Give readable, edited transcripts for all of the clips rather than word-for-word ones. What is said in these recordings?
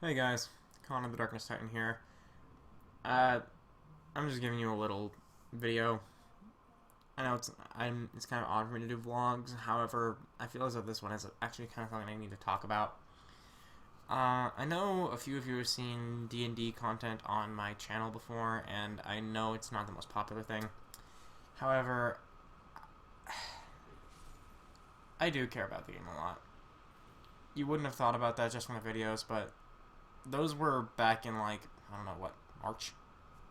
Hey guys, Connor the Darkness Titan here. Uh, I'm just giving you a little video. I know it's kind of odd for me to do vlogs. However, I feel as though this one is actually kind of something I need to talk about. I know a few of you have seen D&D content on my channel before, and I know it's not the most popular thing. However, I do care about the game a lot. You wouldn't have thought about that just from the videos, but those were back in, like, I don't know what, March?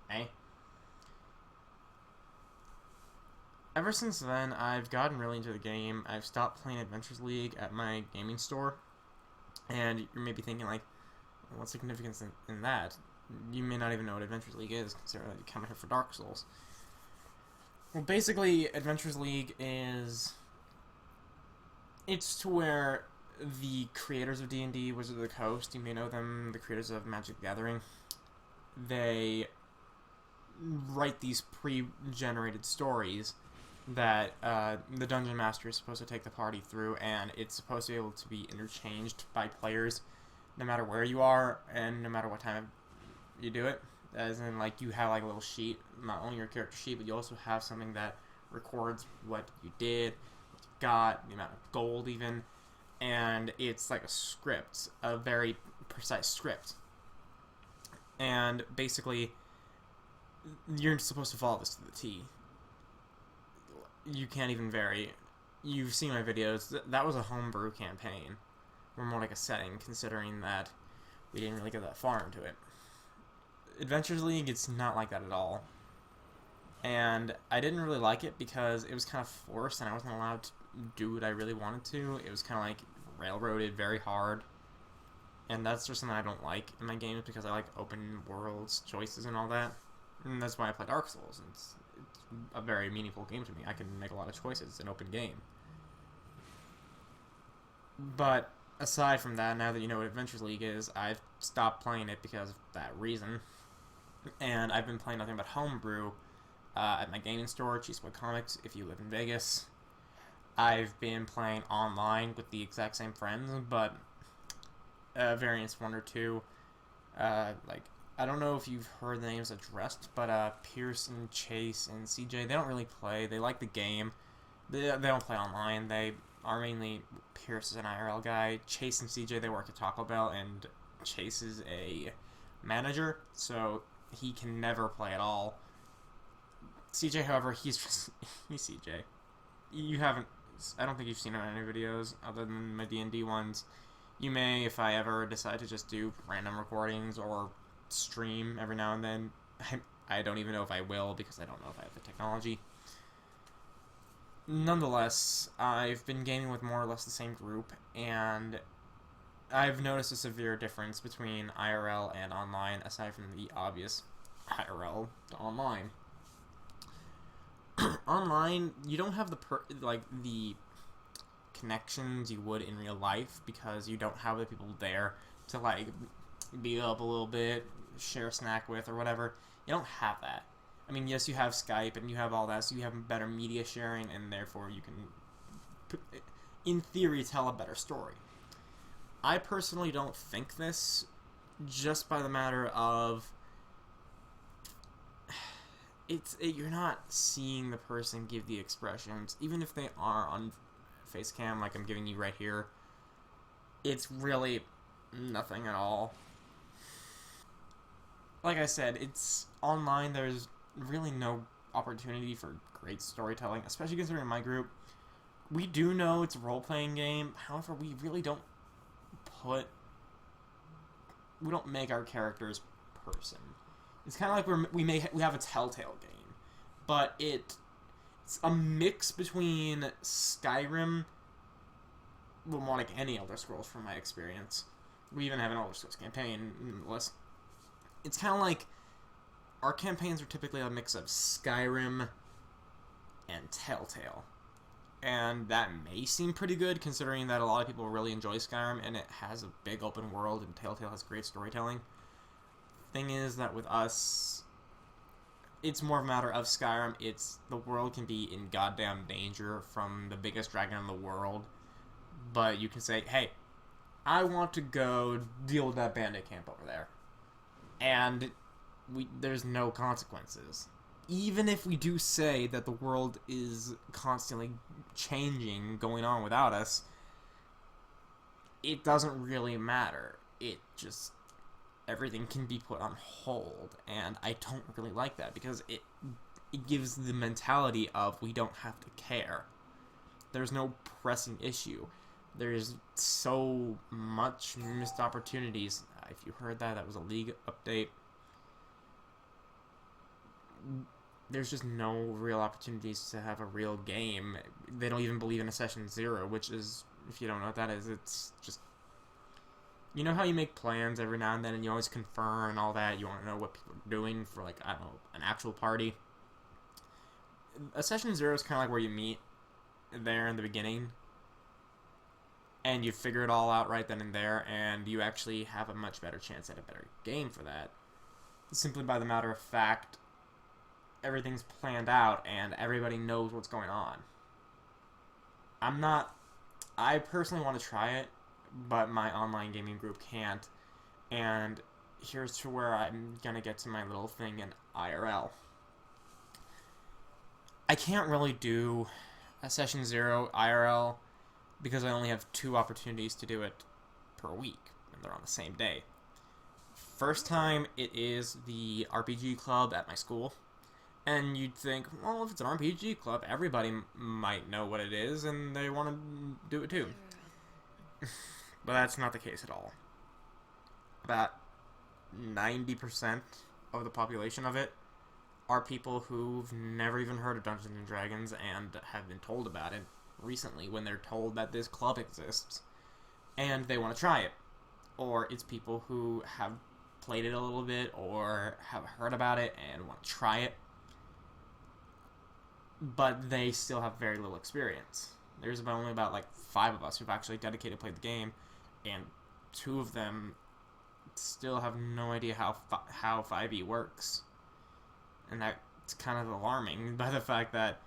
May? Ever since then, I've gotten really into the game. I've stopped playing Adventures League at my gaming store. And you're maybe thinking, like, what's the significance in that? You may not even know what Adventures League is, considering that you come here for Dark Souls. Well, basically, Adventures League is... It's to where the creators of D&D, Wizards of the Coast, you may know them, the creators of Magic the Gathering, they write these pre-generated stories that the Dungeon Master is supposed to take the party through, and it's supposed to be able to be interchanged by players no matter where you are and no matter what time you do it. As in, like, you have like a little sheet, not only your character sheet, but you also have something that records what you did, what you got, the amount of gold even, and it's like a script, a very precise script. And basically, you're supposed to follow this to the T. You can't even vary. You've seen my videos. That was a homebrew campaign. Or more like a setting, considering that we didn't really get that far into it. Adventures League, it's not like that at all. And I didn't really like it because it was kind of forced and I wasn't allowed to do what I really wanted to. It was kind of like railroaded very hard. And that's just something I don't like in my games because I like open worlds, choices, and all that. And that's why I play Dark Souls. It's a very meaningful game to me. I can make a lot of choices. It's an open game. But aside from that, now that you know what Adventures League is, I've stopped playing it because of that reason. And I've been playing nothing but homebrew at my gaming store, Cheesewood Comics, if you live in Vegas. I've been playing online with the exact same friends, but variants 1 or 2. Like, I don't know if you've heard the names addressed, but Pearson, Chase, and CJ, they don't really play. They like the game. They don't play online. They are mainly... Pierce is an IRL guy. Chase and CJ, they work at Taco Bell, and Chase is a manager, so he can never play at all. CJ, however, he's CJ. You haven't... I don't think you've seen him in any videos other than my D&D ones. You may, if I ever decide to just do random recordings or stream every now and then. I don't even know if I will because I don't know if I have the technology. Nonetheless, I've been gaming with more or less the same group, and I've noticed a severe difference between IRL and online, aside from the obvious IRL to online. Online, you don't have the connections you would in real life because you don't have the people there to, like, beat up a little bit, share a snack with, or whatever. You don't have that. I mean, yes, you have Skype and you have all that, so you have better media sharing, and therefore you can, in theory, tell a better story. I personally don't think this, just by the matter of you're not seeing the person give the expressions, even if they are on Facecam, like I'm giving you right here. It's really nothing at all. Like I said, it's online. There's really no opportunity for great storytelling, especially considering my group. We do know it's a role-playing game, however, we really don't make our characters person. It's kind of like we have a Telltale game, but it's a mix between Skyrim, well, more like any Elder Scrolls from my experience. We even have an Elder Scrolls campaign, nonetheless. It's kind of like our campaigns are typically a mix of Skyrim and Telltale. And that may seem pretty good, considering that a lot of people really enjoy Skyrim, and it has a big open world, and Telltale has great storytelling. Thing is that with us, it's more of a matter of Skyrim. The world can be in goddamn danger from the biggest dragon in the world, but you can say, hey, I want to go deal with that bandit camp over there. And there's no consequences. Even if we do say that the world is constantly changing, going on without us, it doesn't really matter. It just... everything can be put on hold, and I don't really like that, because it gives the mentality of we don't have to care. There's no pressing issue. There's so much missed opportunities. If you heard that, that was a league update. There's just no real opportunities to have a real game. They don't even believe in a session 0, which is, if you don't know what that is, it's just... you know how you make plans every now and then and you always confirm and all that? You want to know what people are doing for, like, I don't know, an actual party? A session 0 is kind of like where you meet there in the beginning and you figure it all out right then and there, and you actually have a much better chance at a better game for that. Simply by the matter of fact, everything's planned out and everybody knows what's going on. I personally want to try it, but my online gaming group can't, and here's to where I'm gonna get to my little thing in IRL. I can't really do a session 0 IRL because I only have 2 opportunities to do it per week, and they're on the same day. First time, it is the RPG club at my school, and you'd think, well, if it's an RPG club, everybody might know what it is, and they want to do it too. But that's not the case at all. About 90% of the population of it are people who've never even heard of Dungeons & Dragons and have been told about it recently when they're told that this club exists and they want to try it. Or it's people who have played it a little bit or have heard about it and want to try it, but they still have very little experience. There's only about like 5 of us who've actually dedicated to play the game, and 2 of them still have no idea how 5e works. And that's kind of alarming by the fact that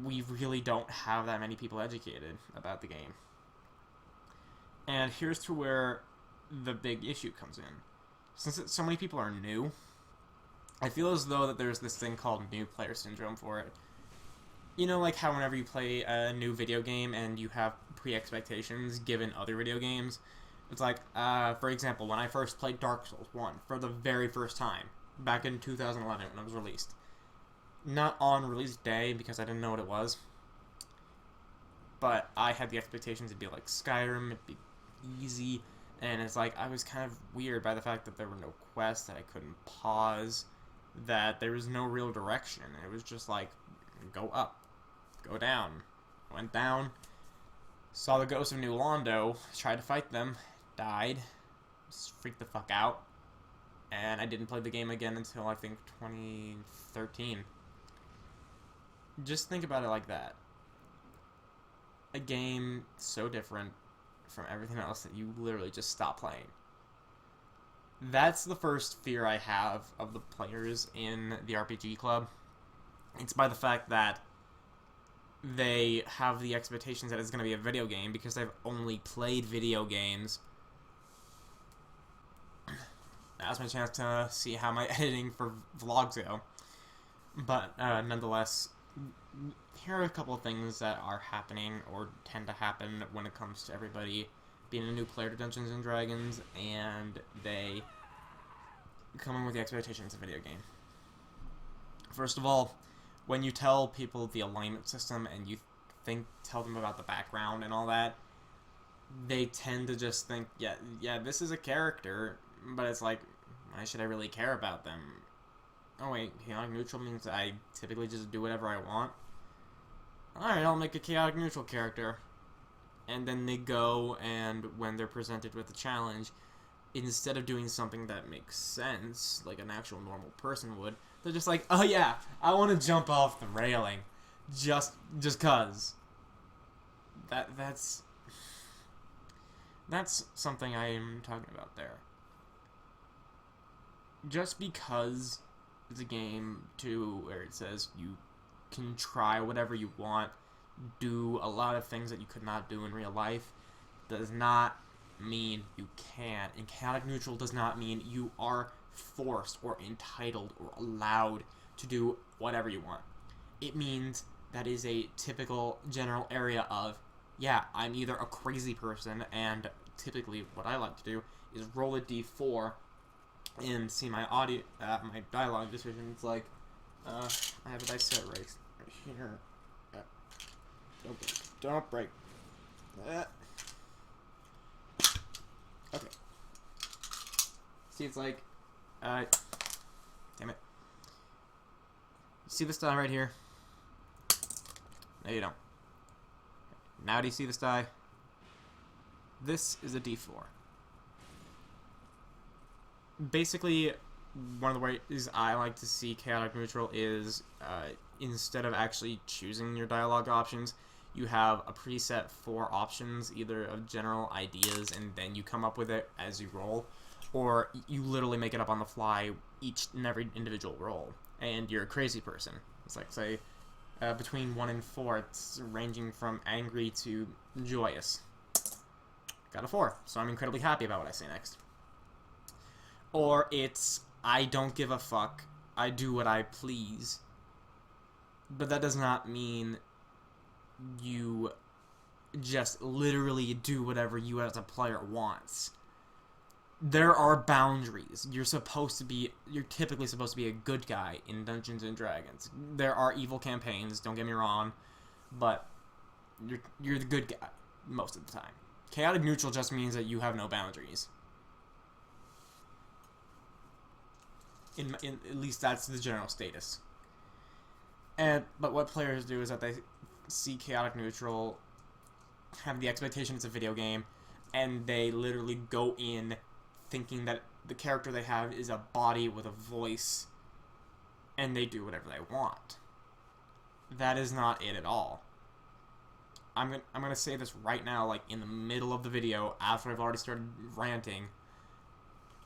we really don't have that many people educated about the game. And here's to where the big issue comes in. Since so many people are new, I feel as though that there's this thing called new player syndrome for it. You know, like how whenever you play a new video game and you have pre-expectations given other video games, it's like, for example, when I first played Dark Souls 1 for the very first time, back in 2011 when it was released. Not on release day because I didn't know what it was, but I had the expectations it'd be like Skyrim, it'd be easy, and it's like, I was kind of weird by the fact that there were no quests, that I couldn't pause, that there was no real direction. It was just like, go up, go down. Went down, saw the ghosts of New Londo, tried to fight them, died, freaked the fuck out, and I didn't play the game again until, I think, 2013. Just think about it like that. A game so different from everything else that you literally just stop playing. That's the first fear I have of the players in the RPG club. It's by the fact that they have the expectations that it's going to be a video game because they've only played video games. Now's my chance to see how my editing for vlogs go. But nonetheless, here are a couple of things that are happening or tend to happen when it comes to everybody being a new player to Dungeons & Dragons, and they come in with the expectations of a video game. First of all, when you tell people the alignment system and you tell them about the background and all that, they tend to just think, yeah, this is a character, but it's like, why should I really care about them? Oh wait, chaotic neutral means I typically just do whatever I want? Alright, I'll make a chaotic neutral character. And then they go, and when they're presented with a challenge, instead of doing something that makes sense, like an actual normal person would, they're just like, oh yeah, I want to jump off the railing. Just cause. That's something I am talking about there. Just because it's a game where it says you can try whatever you want, do a lot of things that you could not do in real life, does not mean you can. And chaotic neutral does not mean you are forced or entitled or allowed to do whatever you want. It means that is a typical general area of, yeah, I'm either a crazy person, and typically what I like to do is roll a d4 and see my audio, my dialogue decisions. Like, I have a dice set right here. Don't break. Okay. See, it's like, damn it. You see this die right here? No, you don't. Now do you see this die? This is a d4. Basically, one of the ways I like to see chaotic neutral is, instead of actually choosing your dialogue options, you have a preset for options, either of general ideas, and then you come up with it as you roll, or you literally make it up on the fly each and every individual roll, and you're a crazy person. It's like, say, between 1 and 4, it's ranging from angry to joyous. Got a 4, so I'm incredibly happy about what I say next. Or it's, I don't give a fuck, I do what I please. But that does not mean you just literally do whatever you as a player wants. There are boundaries. You're typically supposed to be a good guy in Dungeons and Dragons. There are evil campaigns, don't get me wrong, but you're the good guy most of the time. Chaotic neutral just means that you have no boundaries. At least that's the general status. But what players do is that they see chaotic neutral, have the expectation it's a video game, and they literally go in thinking that the character they have is a body with a voice, and they do whatever they want. That is not it at all. I'm gonna say this right now, like in the middle of the video, after I've already started ranting,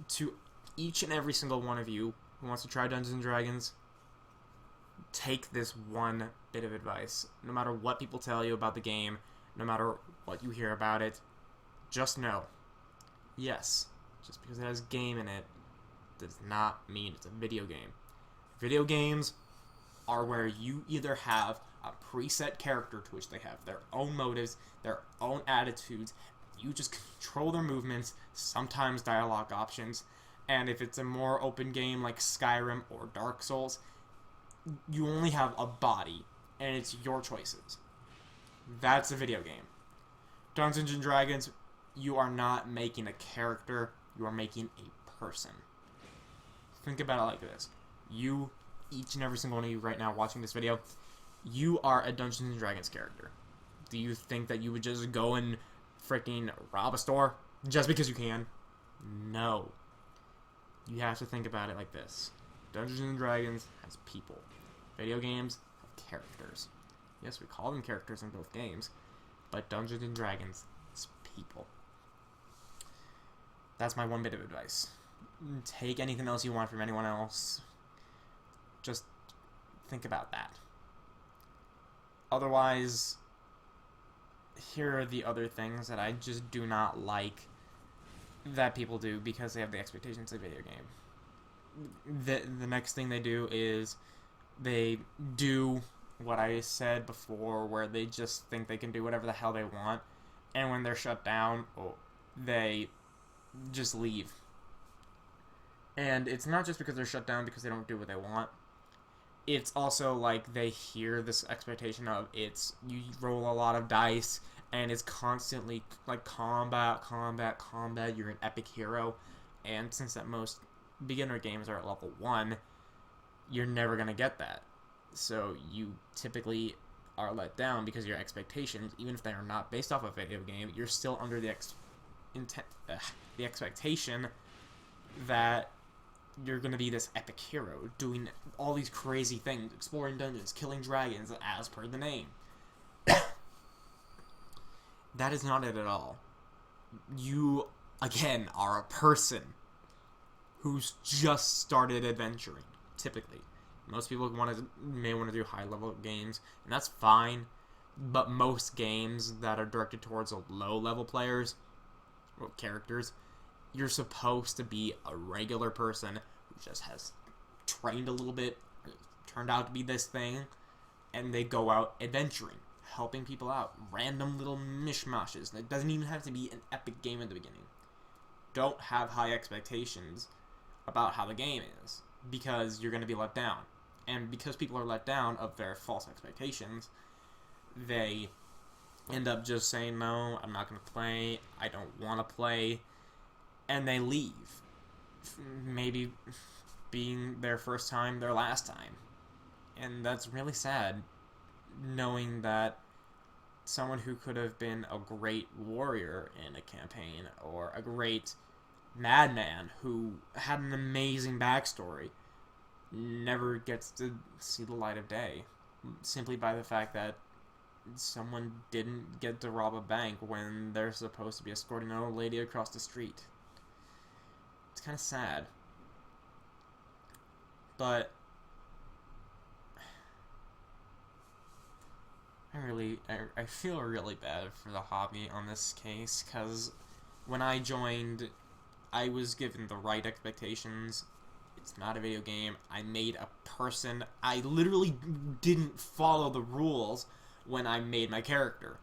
to each and every single one of you who wants to try Dungeons & Dragons, take this one bit of advice. No matter what people tell you about the game, no matter what you hear about it, just know, yes, just because it has game in it does not mean it's a video game. Video games are where you either have a preset character to which they have their own motives, their own attitudes, you just control their movements, sometimes dialogue options, and if it's a more open game like Skyrim or Dark Souls, you only have a body, and it's your choices. That's a video game. Dungeons & Dragons, you are not making a character, you are making a person. Think about it like this. You, each and every single one of you right now watching this video, you are a Dungeons & Dragons character. Do you think that you would just go and freaking rob a store just because you can? No. You have to think about it like this. Dungeons & Dragons has people. Video games have characters. Yes, we call them characters in both games, but Dungeons & Dragons is people. That's my one bit of advice. Take anything else you want from anyone else. Just think about that. Otherwise, here are the other things that I just do not like that people do because they have the expectations of a video game. The next thing they do is they do what I said before, where they just think they can do whatever the hell they want, and when they're shut down, they just leave. And it's not just because they're shut down because they don't do what they want. It's also like they hear this expectation of you roll a lot of dice, and it's constantly like combat, you're an epic hero, and since that most beginner games are at level 1, you're never going to get that. So you typically are let down because your expectations, even if they are not based off a video game, you're still under the expectation that you're going to be this epic hero, doing all these crazy things, exploring dungeons, killing dragons, as per the name. That is not it at all. You, again, are a person who's just started adventuring, typically. Most people may want to do high-level games, and that's fine, but most games that are directed towards low-level players characters. You're supposed to be a regular person who just has trained a little bit, turned out to be this thing, and they go out adventuring, helping people out, random little mishmashes. It doesn't even have to be an epic game at the beginning. Don't have high expectations about how the game is, because you're going to be let down. And because people are let down of their false expectations, they end up just saying, no, I'm not going to play, I don't want to play, and they leave. Maybe being their first time, their last time. And that's really sad, knowing that someone who could have been a great warrior in a campaign, or a great madman who had an amazing backstory, never gets to see the light of day, simply by the fact that someone didn't get to rob a bank when they're supposed to be escorting an old lady across the street. It's kind of sad. But I feel really bad for the hobby on this case, because when I joined, I was given the right expectations. It's not a video game. I made a person. I literally didn't follow the rules when I made my character.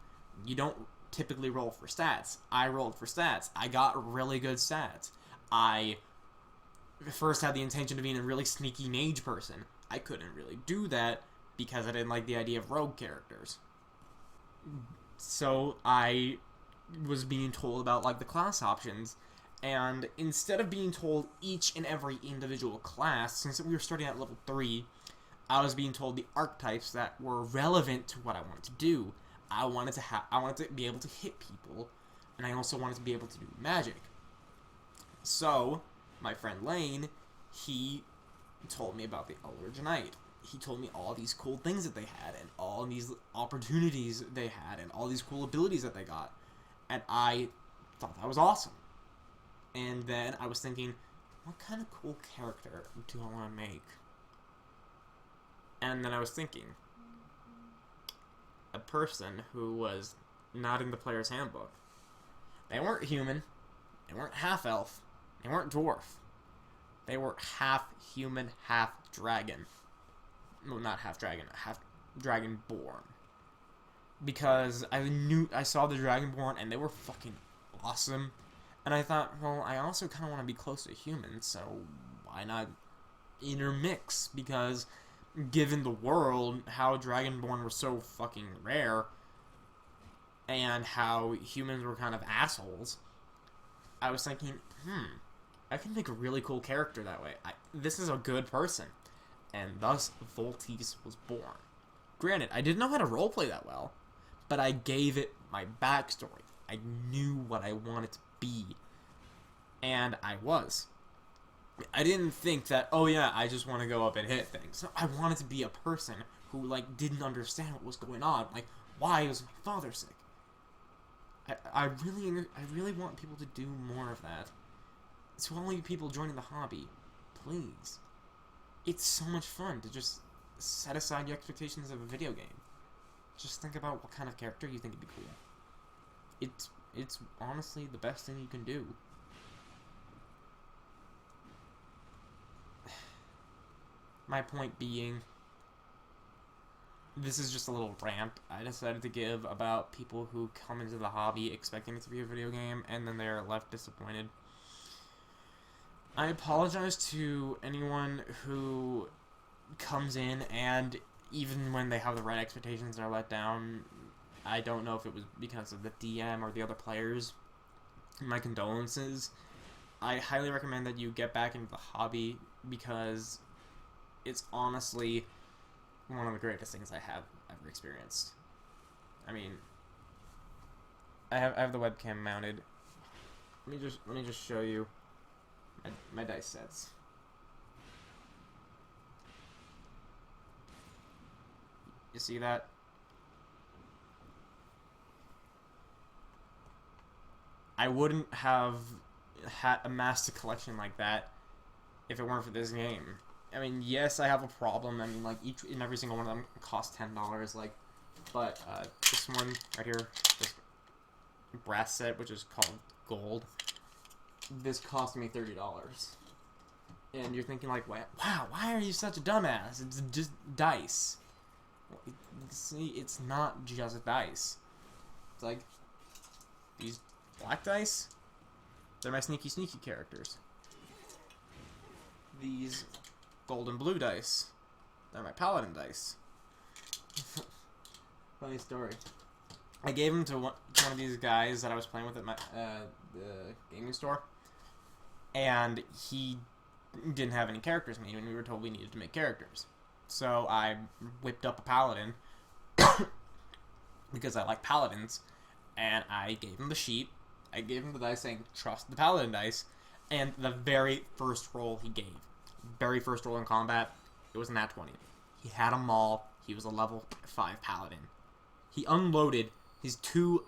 You don't typically roll for stats. I rolled for stats. I got really good stats. I first had the intention of being a really sneaky mage person. I couldn't really do that because I didn't like the idea of rogue characters. So I was being told about like the class options, and instead of being told each and every individual class, since we were starting at level 3, I was being told the archetypes that were relevant to what I wanted to do. I wanted to be able to hit people, and I also wanted to be able to do magic. So my friend Lane, he told me about the Elder Knight. He told me all these cool things that they had, and all these opportunities they had, and all these cool abilities that they got. And I thought that was awesome. And then I was thinking, what kind of cool character do I want to make? And then I was thinking, a person who was not in the player's handbook. They weren't human. They weren't half-elf. They weren't dwarf. They were half-human, half-dragon. No, not half-dragon. Half-dragon-born. Because I saw the Dragonborn, and they were fucking awesome. And I thought, well, I also kind of want to be close to humans, so why not intermix? Because given the world, how Dragonborn were so fucking rare, and how humans were kind of assholes, I was thinking, I can make a really cool character that way. This is a good person. And thus, Voltis was born. Granted, I didn't know how to roleplay that well, but I gave it my backstory. I knew what I wanted to be. And I was. I didn't think that, oh yeah, I just want to go up and hit things. No, I wanted to be a person who, like, didn't understand what was going on. Like, why was my father sick? I really want people to do more of that. To all you people joining the hobby, please. It's so much fun to just set aside your expectations of a video game. Just think about what kind of character you think would be cool. It's honestly the best thing you can do. My point being, this is just a little rant I decided to give about people who come into the hobby expecting it to be a video game, and then they're left disappointed. I apologize to anyone who comes in and even when they have the right expectations are let down. I don't know if it was because of the DM or the other players. My condolences. I highly recommend that you get back into the hobby because it's honestly one of the greatest things I have ever experienced. I mean, I have the webcam mounted. Let me just show you my dice sets. You see that? I wouldn't have amassed a collection like that if it weren't for this game. I mean, yes, I have a problem. I mean, like, each and every single one of them costs $10, like, but this one right here, this brass set, which is called gold. This cost me $30. And you're thinking like, wow, why are you such a dumbass? It's just dice. See, it's not just dice. It's like, these black dice, they're my sneaky characters. These gold and blue dice, they're my paladin dice. Funny story. I gave them to one of these guys that I was playing with at my the gaming store, and he didn't have any characters made, and we were told we needed to make characters. So I whipped up a paladin because I like paladins, and I gave him the sheet. I gave him the dice saying, trust the paladin dice, and the very first roll he gave, very first roll in combat, it was a nat 20. He had them all. He was a level 5 paladin. He unloaded his 2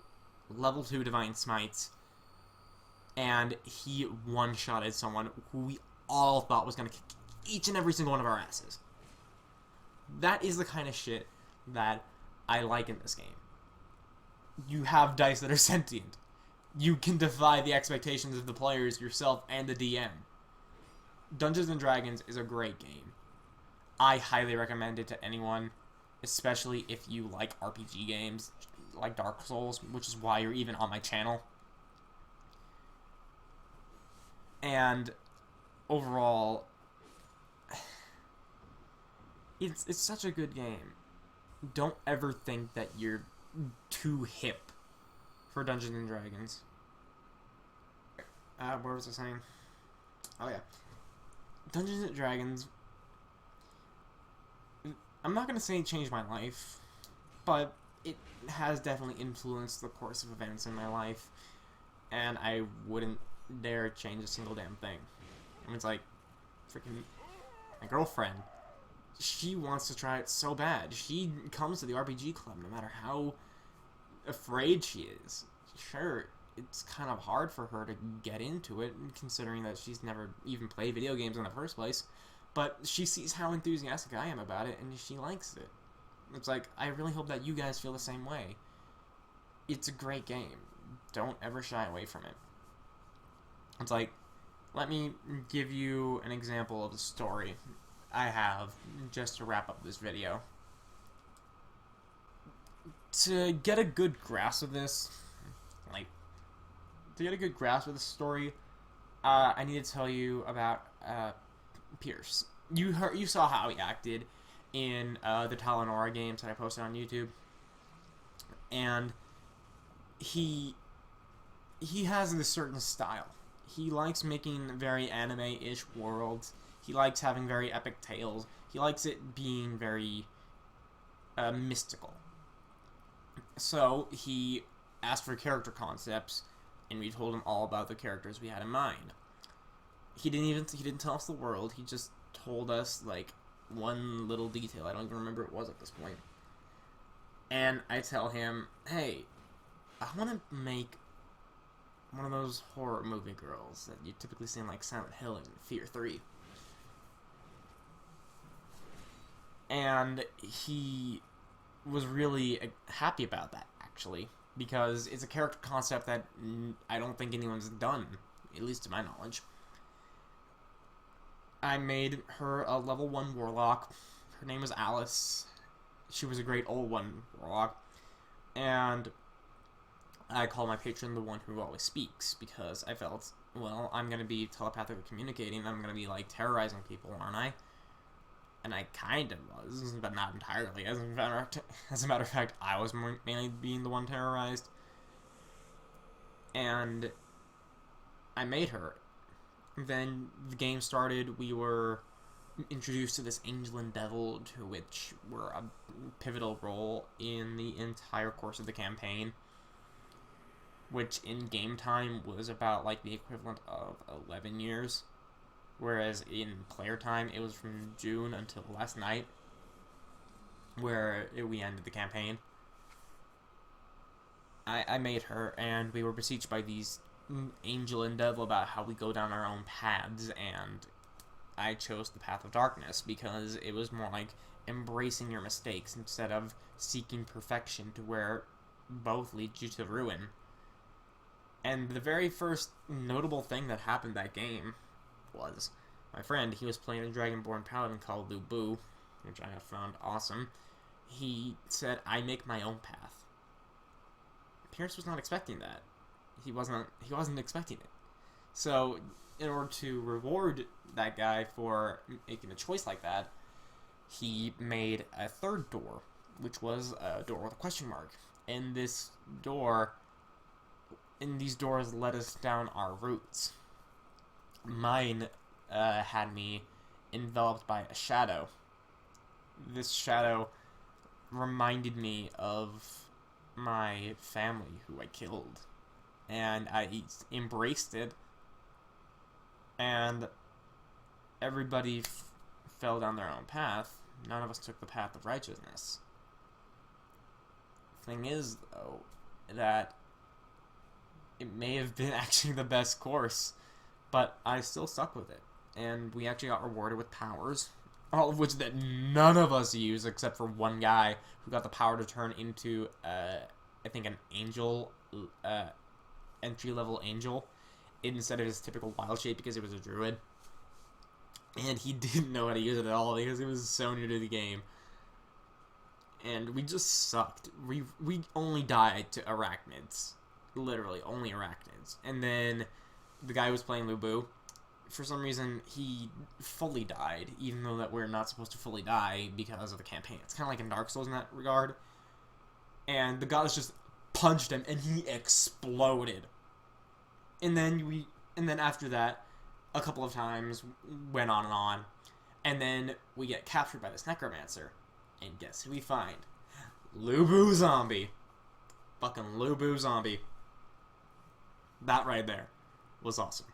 level 2 divine smites, and he one-shotted someone who we all thought was going to kick each and every single one of our asses. That is the kind of shit that I like in this game. You have dice that are sentient. You can defy the expectations of the players, yourself, and the DM. Dungeons & Dragons is a great game. I highly recommend it to anyone, especially if you like RPG games, like Dark Souls, which is why you're even on my channel. And overall, it's such a good game. Don't ever think that you're too hip for Dungeons and Dragons. What was I saying? Oh yeah. Dungeons and Dragons, I'm not going to say it changed my life, but it has definitely influenced the course of events in my life, and I wouldn't dare change a single damn thing. I mean, it's like, freaking, my girlfriend, she wants to try it so bad. She comes to the RPG club no matter how afraid she is. Sure, it's kind of hard for her to get into it, considering that she's never even played video games in the first place, but she sees how enthusiastic I am about it, and she likes it. It's like, I really hope that you guys feel the same way. It's a great game. Don't ever shy away from it. It's like, let me give you an example of the story I have just to wrap up this video. To get a good grasp of this, the story, I need to tell you about Pierce. You saw how he acted in the Talonora games that I posted on YouTube, and he has this certain style. He likes making very anime-ish worlds. He likes having very epic tales. He likes it being very mystical. So he asked for character concepts, and we told him all about the characters we had in mind. He didn't tell us the world. He just told us like one little detail. I don't even remember what it was at this point. And I tell him, hey, I want to make one of those horror movie girls that you typically see in like Silent Hill and Fear 3. And he was really happy about that, actually, because it's a character concept that I don't think anyone's done, at least to my knowledge. I made her a level 1 warlock. Her name was Alice. She was a great old one warlock. And I call my patron the one who always speaks, because I felt, well, I'm going to be telepathically communicating, I'm going to be, like, terrorizing people, aren't I? And I kind of was, but not entirely. As a matter of fact, I was mainly being the one terrorized. And I made her. Then the game started, we were introduced to this angel and devil, to which were a pivotal role in the entire course of the campaign, which in game time was about like the equivalent of 11 years, whereas in player time it was from June until last night, where we ended the campaign. I made her, and we were beseeched by these angel and devil about how we go down our own paths, and I chose the path of darkness because it was more like embracing your mistakes instead of seeking perfection, to where both lead you to ruin. And the very first notable thing that happened that game was my friend, he was playing a Dragonborn Paladin called Lu Bu, which I have found awesome. He said, I make my own path. Pierce was not expecting that. He wasn't expecting it. So, in order to reward that guy for making a choice like that, he made a third door, which was a door with a question mark. And these doors led us down our routes. Mine had me enveloped by a shadow. This shadow reminded me of my family who I killed, and I embraced it, and everybody fell down their own path. None of us took the path of righteousness. Thing is, though, that it may have been actually the best course, but I still stuck with it, and we actually got rewarded with powers, all of which that none of us used except for one guy who got the power to turn into, I think, an angel, entry-level angel, instead of his typical wild shape because he was a druid. And he didn't know how to use it at all because he was so new to the game. And we just sucked. We only died to arachnids. Literally, only arachnids. And then the guy who was playing Lu Bu, for some reason, he fully died, even though that we're not supposed to fully die because of the campaign. It's kind of like in Dark Souls in that regard. And the gods just punched him, and he exploded. And then after that, a couple of times went on, and then we get captured by this necromancer, and guess who we find? Lu Bu zombie. Fucking Lu Bu zombie. That right there was awesome.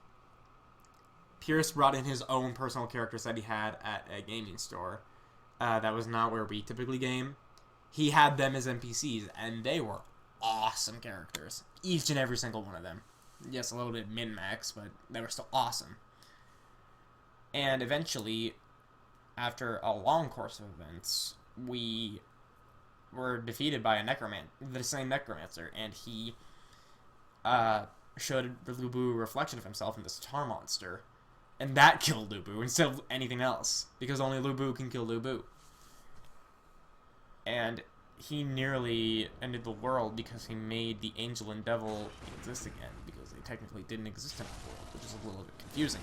Pierce brought in his own personal characters that he had at a gaming store. That was not where we typically game. He had them as NPCs, and they were awesome characters. Each and every single one of them. Yes, a little bit min-max, but they were still awesome. And eventually, after a long course of events, we were defeated by the same necromancer, and he showed Lu Bu a reflection of himself in this tar monster. And that killed Lu Bu instead of anything else, because only Lu Bu can kill Lu Bu. And he nearly ended the world because he made the angel and devil exist again, because they technically didn't exist in that world, which is a little bit confusing.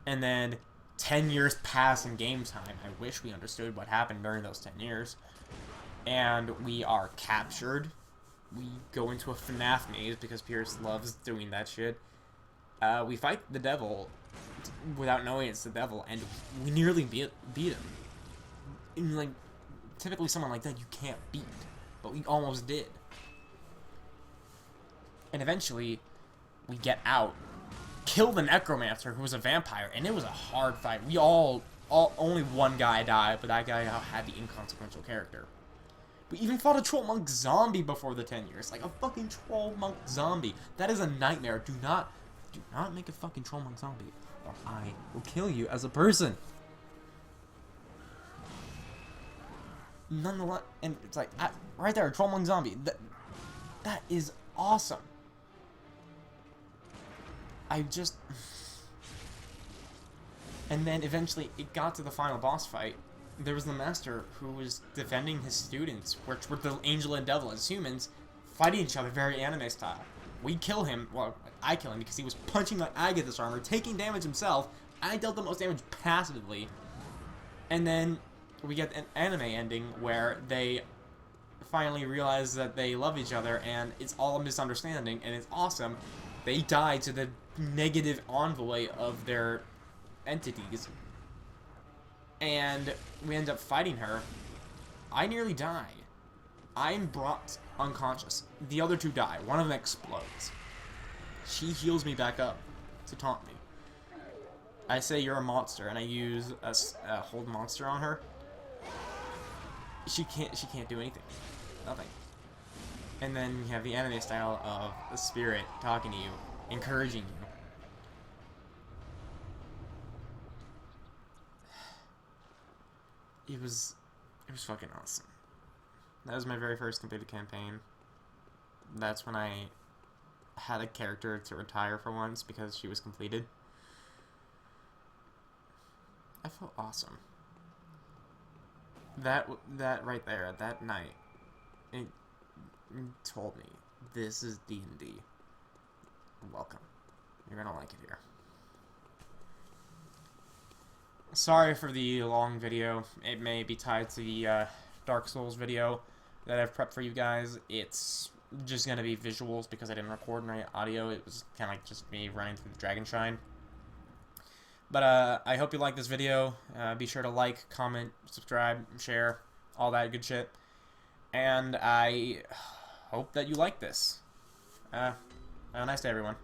And then 10 years pass in game time. I wish we understood what happened during those 10 years. And we are captured. We go into a FNAF maze because Pierce loves doing that shit. We fight the devil without knowing it's the devil, and we nearly beat him. And, like, typically someone like that you can't beat, but we almost did. And eventually, we get out, kill the necromancer, who was a vampire, and it was a hard fight. We only one guy died, but that guy had the inconsequential character. We even fought a troll monk zombie before the 10 years. Like, a fucking troll monk zombie. That is a nightmare. Do not make a fucking troll monk zombie, or I will kill you as a person. Nonetheless, and it's like, right there, troll monk zombie. That is awesome. And then eventually it got to the final boss fight. There was the master who was defending his students, which were the angel and devil as humans, fighting each other very anime style. We kill him, well, I kill him because he was punching my Agathis armor, taking damage himself. I dealt the most damage passively. And then we get an anime ending where they finally realize that they love each other and it's all a misunderstanding and it's awesome. They die to the negative envoy of their entities. And we end up fighting her. I nearly die. I'm brought unconscious. The other two die. One of them explodes. She heals me back up to taunt me. I say you're a monster, and I use a hold monster on her. She can't do anything. Nothing. And then you have the anime style of the spirit talking to you, encouraging you. It was fucking awesome. That was my very first completed campaign. That's when I had a character to retire for once because she was completed. I felt awesome. That right there, that night, it told me, this is D&D. Welcome. You're gonna like it here. Sorry for the long video. It may be tied to the Dark Souls video that I've prepped for you guys. It's just gonna be visuals because I didn't record my audio. It was kind of like just me running through the Dragon Shrine. But I hope you like this video. Be sure to like, comment, subscribe, share, all that good shit. And I hope that you like this. Have a nice day, everyone.